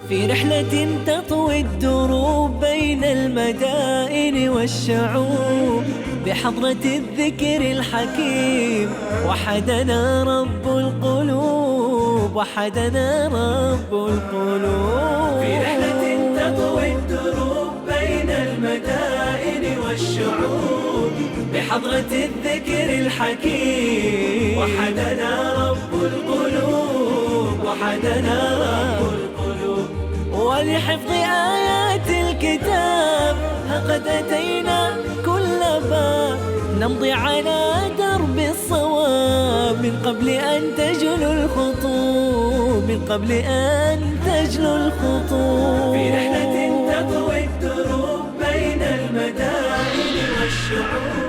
في رحلة تطوي الدروب بين المدائن والشعوب بحضرة الذكر الحكيم وحدنا رب القلوب وحدنا رب القلوب. في رحلة تطوي الدروب بين المدائن والشعوب بحضرة الذكر الحكيم وحدنا رب القلوب وحدنا رب القلوب. ولحفظ آيات الكتاب قد أتينا كل باب نمضي على درب الصواب من قبل أن تجلو الخطوب من قبل أن تجلو الخطوب. في رحلة تطوي الدروب بين المدائن والشعوب.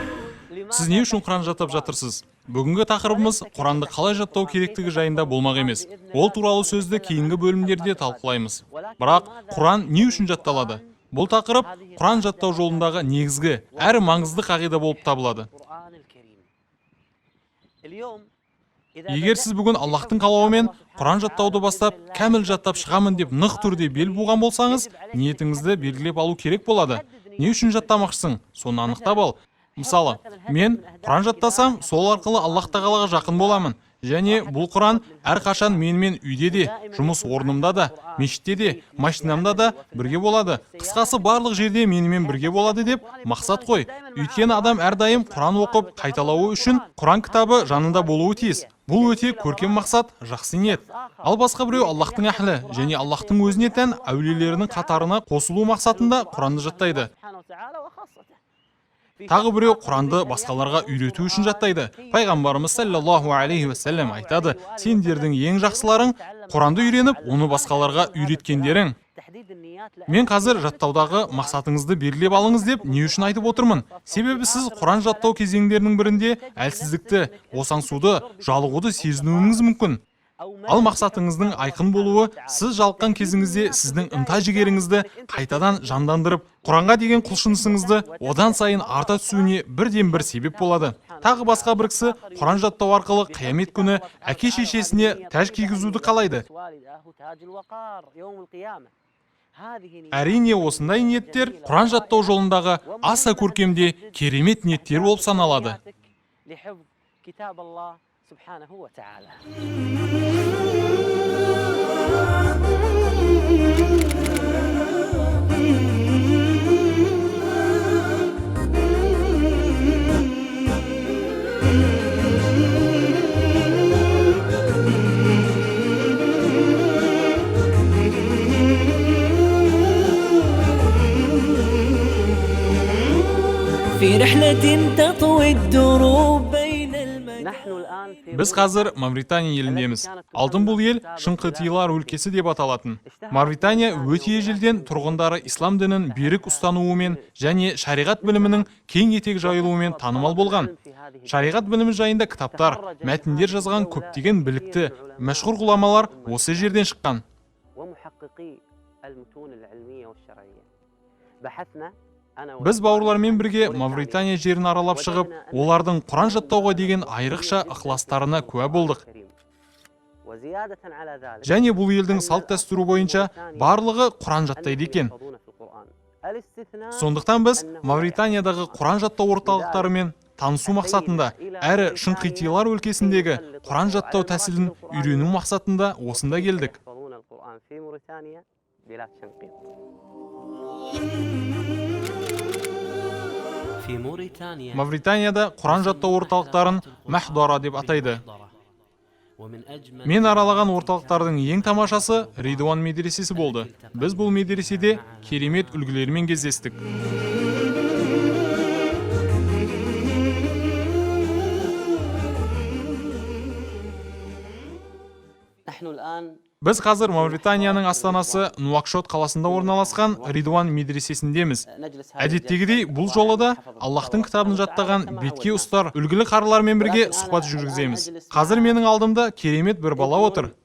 Сіз не үшін Құран жаттап жатырсыз? Бүгінгі тақырыбымыз Құранды қалай жаттау керектігі жайында болмақ емес. Ол туралы сөзді кейінгі бөлімдерде талқылаймыз. Бірақ Құран не үшін жатталады? Бұл тақырып Құран жаттау жолындағы негізгі, әрі маңызды қағида болып табылады. Егер сіз бүгін Аллахтың қалауымен Құран жаттауды бастап, кәміл жаттап шығамын деп нық түрде бел буған болсаңыз, ниетіңізді белгілеп алу керек болады. Не үшін жаттамақшысың? Соны анықтап ал. Мысалы, мен Құран жаттасам, сол арқылы Аллах тағалаға жақын боламын. Және бұл Құран әрқашан менімен үйде де, жұмыс орнымда да, мешітте де, машинамда да бірге болады. Қысқасы барлық жерде менімен бірге болады деп мақсат қой. Өйткені адам әрдайым Құран оқып қайталауы үшін Құран кітабы жанында болуы тиіс. Бұл өте көркем мақсат, жақсы ниет. Ал басқа біреу Аллахтың әхлі және Аллахтың өзіне тән әулиелерінің қатарына қосылу мақсатында Құранды жаттайды. Тағы біреу Құранды басқаларға үйрету үшін жаттайды. Пайғамбарымыз саллаллаху алейхи вассалам айтады: сендердің ең жақсыларың Құранды үйреніп, оны басқаларға үйреткендерің. Мен қазір жаттаудағы мақсатыңызды белгілеп алыңыз деп не үшін айтып отырмын? Себебі сіз Құран жаттау кезеңдерінің бірінде әлсіздікті, босаңсуды, жалығуды сезінуіңіз мүмкін. Ал мақсатыңыздың айқын болуы сіз жалыққан кезіңізде сіздің ынта жігеріңізді қайтадан жандандырып, Құранға деген құлшынысыңызды одан сайын арта түсуіне бірден бір себеп болады. Тағы басқа бір кісі Құран жаттау арқылы қиямет күні әке шешесіне тәж кигізуді қалайды. Әрине осындай ниеттер Құран жаттау жолындағы аса көркемде керемет ниеттер болып саналады. سبحانه وتعالى. في رحلة تطوي الدروب. Біз қазір Мавритания еліндеміз. Алтын бұл ел Шыңқытилар өлкесі деп аталатын. Мавритания өте ежелден тұрғындары ислам дінін берік ұстануымен және шариғат білімінің кең етек жайылуымен танымал болған. Шариғат білімі жайында кітаптар, мәтіндер жазған көптеген білікті, мәшһүр ғұламалар осы жерден шыққан. Біз бауырлармен бірге Мавритания жерін аралап шығып, олардың Құран жаттауға деген айрықша ықыластарына куә болдық. Және бұл елдің салт дәстүрі бойынша барлығы Құран жаттайды екен. Сондықтан біз Мавританиядағы Құран жаттау орталықтарымен танысу мақсатында, әрі Шыңқитилар өлкесіндегі Құран жаттау тәсілін үйрену мақсатында осында келдік. Мавританияда Құран жаттау орталықтарын Махдара деп атайды. Мен аралаған орталықтардың ең тамашасы Ридуан медресесі болды. Біз бұл медреседе керемет үлгілермен кездестік. Біз қазір Мавританияның астанасы Нуакшот қаласында орналасқан Ридуан медресесіндеміз. Әдеттегідей бұл жолы да Аллахтың кітабын жаттаған бетке ұстар үлгілі қарылармен бірге сұхбат жүргіземіз. Қазір менің алдымда керемет бір бала отыр.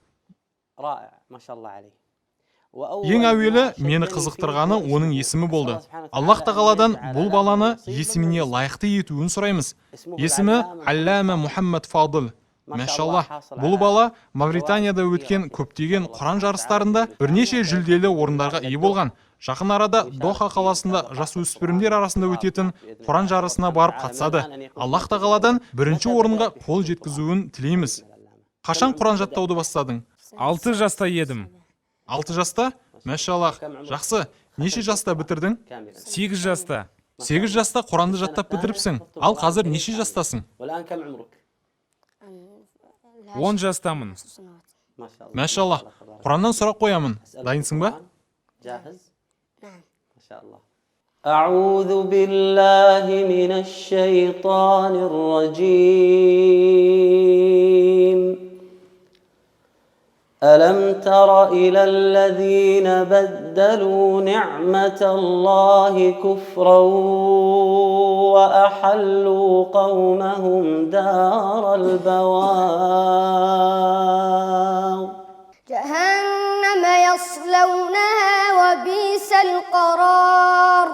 Ең әуелі мені қызықтырғаны оның есімі болды. Аллах тағаладан бұл баланы есіміне лайықты етуін сұраймыз. Есімі Аллама Мухаммад Фадыл. Мәшалла, бұл бала Мавританияда өткен көптеген Құран жарыстарында бірнеше жүлделі орындарға ие болған. Жақын арада Доха қаласында жасөспірімдер арасында өтетін Құран жарысына барып қатысады. Аллах тағаладан бірінші орынға қол жеткізуін тілейміз. Қашан Құран жаттауды бастадың? 6 жаста едім. 6 жаста? Мәшаллах, жақсы. Неше жаста бітірдің? 8 жаста. 8 жаста Құранды жаттап бітіріпсің. Ал қазір неше жастасың? 10 жастамын. Мәшаллах, Құраннан сұрақ қоямын. Дайынсың ба? أعوذ بالله من الشيطان الرجيم ألم تر إلى الذين بدلوا نعمة الله كفرا وأحلوا قومهم دار البوار جهنم يصلونها وبئس القرار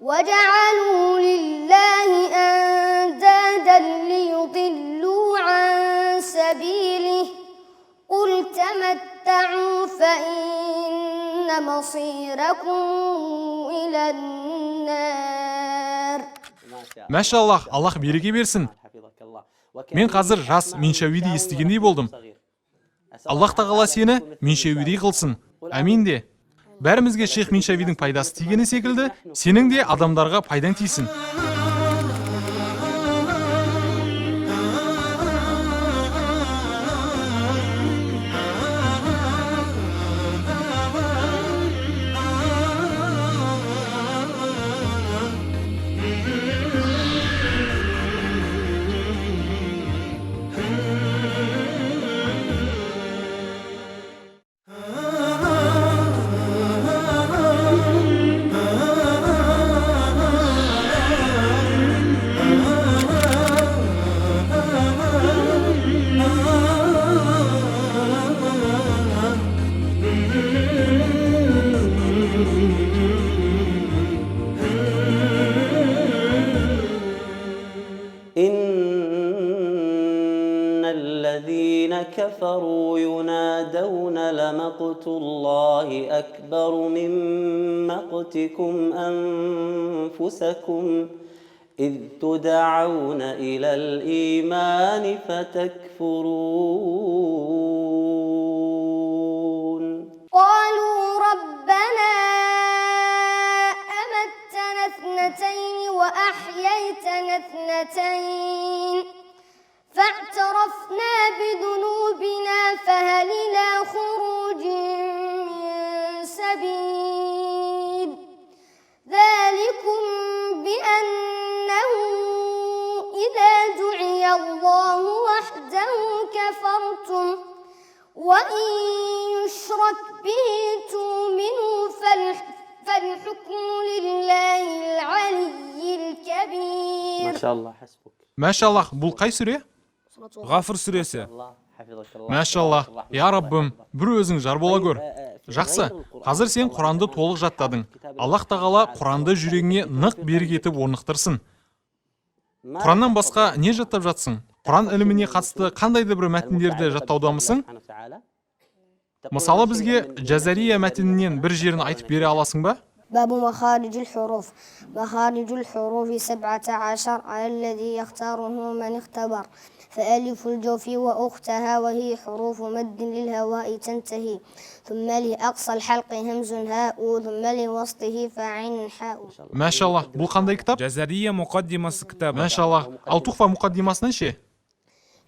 وجعلوا لله أندادا ليضلوا عن سبيله قل تمتعوا فإن مصيركم إلى النار. Мәшаллах, Аллах береке берсін. Мен қазір жас меншәуиді естігендей болдым. Аллах тағала сені меншәуидей қылсын. Әмин де. Бәрімізге шейх меншәуидің пайдасы тигені секілді, сенің де адамдарға пайдаң тисін. إن الذين كفروا ينادون لمقت الله أكبر من مقتكم أنفسكم إذ تدعون إلى الإيمان فتكفرون قالوا ربنا أمتنا اثنتين وأحييتنا اثنتين فاعترفنا بذنوبنا فهل إلى خروج من سبيل ذلكم بأنه إذا دعي الله وحده كفرتم وإن يشرك به تؤمنوا فالحكم لله العلي الكبير. ما شاء الله حسبك. Мәшаллах, бұл қай сүре? Ғафыр сүресі. Мәшаллах, я Раббым, бір өзің жар бола көр. Жақсы, қазір сен Құранды толық жаттадың. Аллах тағала Құранды жүрегіңе нық берік етіп орнықтырсын. Құраннан басқа не жаттап жатсың? Құран іліміне қатысты қандайды бір мәтіндерді жаттаудамысың? Мысалы бізге Жазария мәтінінен бір жерін айтып бере аласың ба? باب مخارج الحروف. مخارج الحروف 17 على الذي يختاره من اختبر فألف الجوف وأختها وهي حروف مد للهواء تنتهي ثم لأقصى الحلق همز هاء ثم لوسطه فعين حاء. Мәшаллах, бұл қандай кітап? Жазария мұқаддимасы кітабы. Мәшаллах, ал Тухфа мұқаддимасынан ше?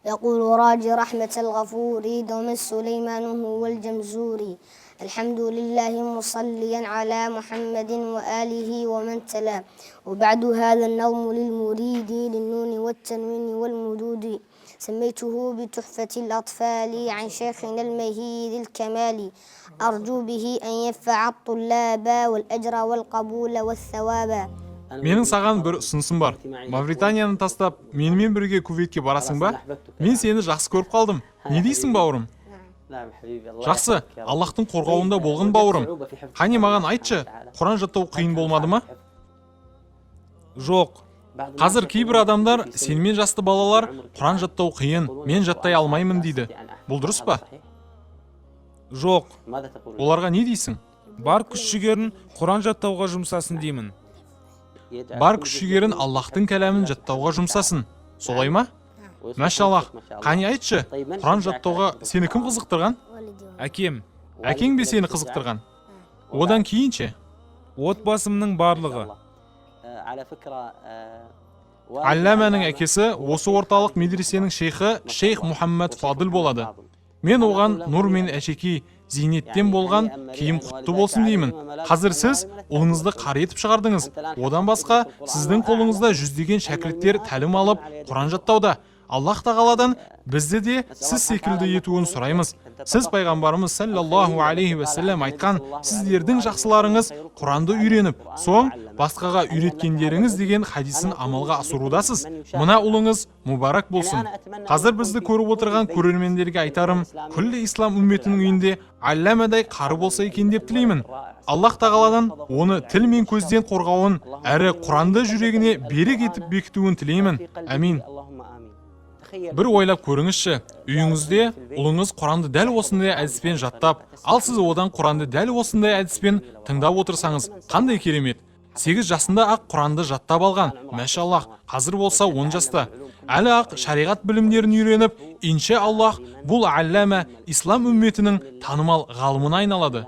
يقول راجي رحمة الغفور دوم سليمان هو الجمزوري الحمد لله مصليا على محمد وآله ومن تلا وبعد هذا النظم للمريد للنون والتنوين والمدود سميته بتحفة الأطفال عن شيخنا المهيد الكمالي أرجو به أن ينفع الطلاب والأجر والقبول والثواب. Менің саған бір ұсынысым бар. Мавританияны тастап, менімен бірге Кувейтке барасың ба? Мен сені жақсы көріп қалдым. Не дейсің, бауырым? Жақсы, Аллахтың қорғауында болған бауырым. Қане маған айтшы, Құран жаттау қиын болмады ма? Жоқ, Қазір кейбір адамдар, сенімен жасты балалар, Құран жаттау қиын, мен жаттай алмаймын дейді. Бұл дұрыс па? Жоқ, ماذا تقول؟ Оларға не дейсің? бар күш-жігерін Құран жаттауға жұмсасын деймін. Бар күш-жігерін Аллахтың кәләмін жаттауға жұмсасын. Солай ма? Мәшаллах, қане айтшы, Құран жаттауға сені кім қызықтырған? Әкем, Әкең бе сені қызықтырған? Одан кейінше? отбасымның барлығы. على فكرة Алламаның әкесі осы орталық медресенің шейхі Шейх Мұхаммад Фадыл болады. Мен оған нұр мен әшеки зейнеттен болған киім құтты болсын деймін. Қазір сіз ұлыңызды қари етіп шығардыңыз. Одан басқа сіздің қолыңызда жүздеген шәкірттер тәлім алып Құран жаттауда. Аллах тағаладан бізді де сіз секілді етуін сұраймыз. Сіз пайғамбарымыз саллаллаху алейхи вассалам айтқан, сіздердің жақсыларыңыз Құранды үйреніп, соң басқаға үйреткендеріңіз деген хадисін амалға асырудасыз. Мына ұлыңыз мұбарак болсын. Қазір бізді көріп отырған көрермендерге айтарым, күллі ислам үмметінің үйінде Алламадай қары болса екен деп тілеймін. Аллах тағаладан оны тіл мен көзден қорғауын, әрі Құранды жүрегіне берік етіп бекітуін тілеймін. Амин. Бір ойлап көріңізші, үйіңізде ұлыңыз Құранды дәл осындай әдіспен жаттап, ал сіз одан Құранды дәл осындай әдіспен тыңдап отырсаңыз, қандай керемет. 8 жасында ақ Құранды жаттап алған, мәшаллах, қазір болса 10 жаста. Әлі ақ шариғат білімдерін үйреніп, инша Аллах, бұл Аллама ислам үмметінің танымал ғалымына айналады.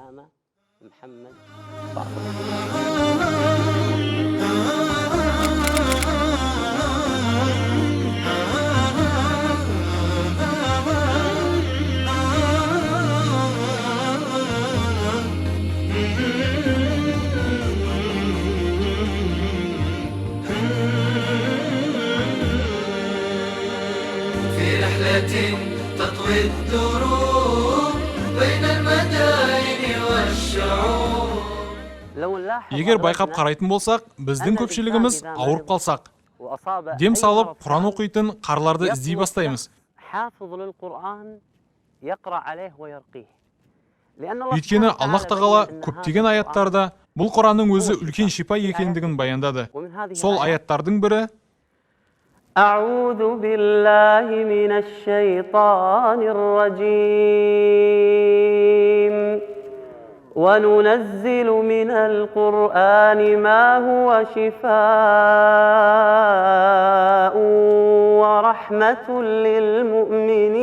تطوي الدروب بين المدائن والشعوب. Егер байқап қарайтын болсақ, біздің көпшілігіміз ауырып қалсақ, дем салып Құран оқитын қарларды іздей бастаймыз. Өйткені Аллах тағала көптеген аяттарда бұл Құранның өзі үлкен шипа екендігін баяндады. Сол аяттардың бірі: أعوذ بالله من الشيطان الرجيم وننزل من القرآن ما هو شفاء ورحمة للمؤمنين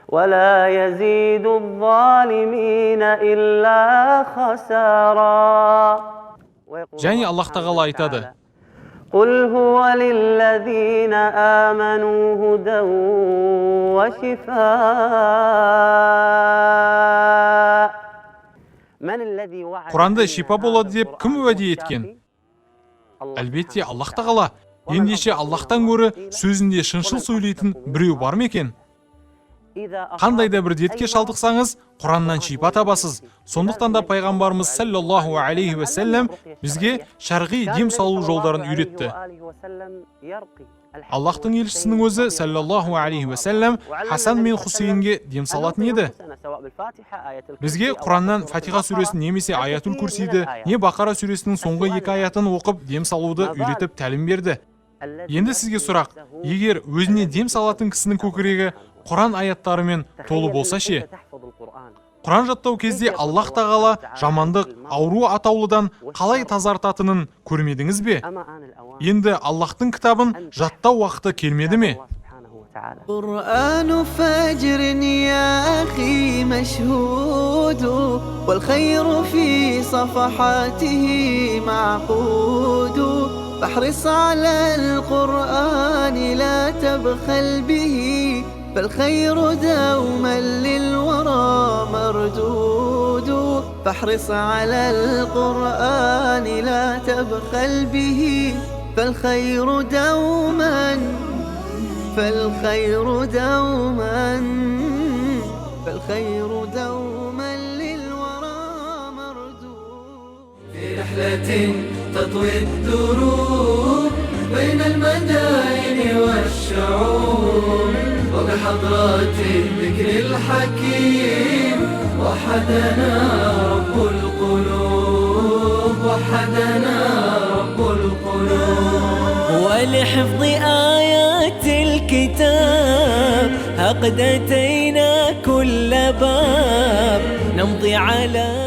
ولا يزيد الظالمين إلا خسارا. Және Аллах тағала айтады: قل هو للذين آمنوا هدى وشفاء. Құранды шипа болады деп кім уәде еткен? Әлбетте Аллах тағала. Ендеше Аллахтан гөрі сөзінде шыншыл сөйлейтін біреу бар ма екен? Қандай да бір дертке шалдықсаңыз, Құраннан шипа табасыз. Сондықтан да пайғамбарымыз саллаллаху алейхи вассалам бізге шарғи дем салу жолдарын үйретті. Аллахтың елшісінің өзі саллаллаху алейхи вассалам Хасан мен Хусейнге дем салатын еді. Бізге Құраннан Фатиха сүресін немесе Аятул Курсиді, не Бақара сүресінің соңғы 2 аятын оқып дем салуды үйретіп тәлім берді. Енді сізге сұрақ: егер өзіне дем салатын кісінің көкірегі Құран аяттарымен толы болса ше? Құран жаттау кезде Аллах тағала жамандық, ауру атаулыдан қалай тазартатынын көрмедіңіз бе? Енді Аллахтың кітабын жаттау уақыты келмеді ме? قرآن فجر يا أخي مشهود والخير في صفحاته معقود فاحرص على القرآن لا تبخل به فالخير دوما للورى مردود فاحرص على القرآن لا تبخل به فالخير دوما للورى مردود في رحلة تطوي الدروب بين المدائن والشعوب وبحضرات الذكر الحكيم وحدنا رب القلوب وحدنا رب ولحفظ آيات الكتاب قد أتينا كل باب نمضي على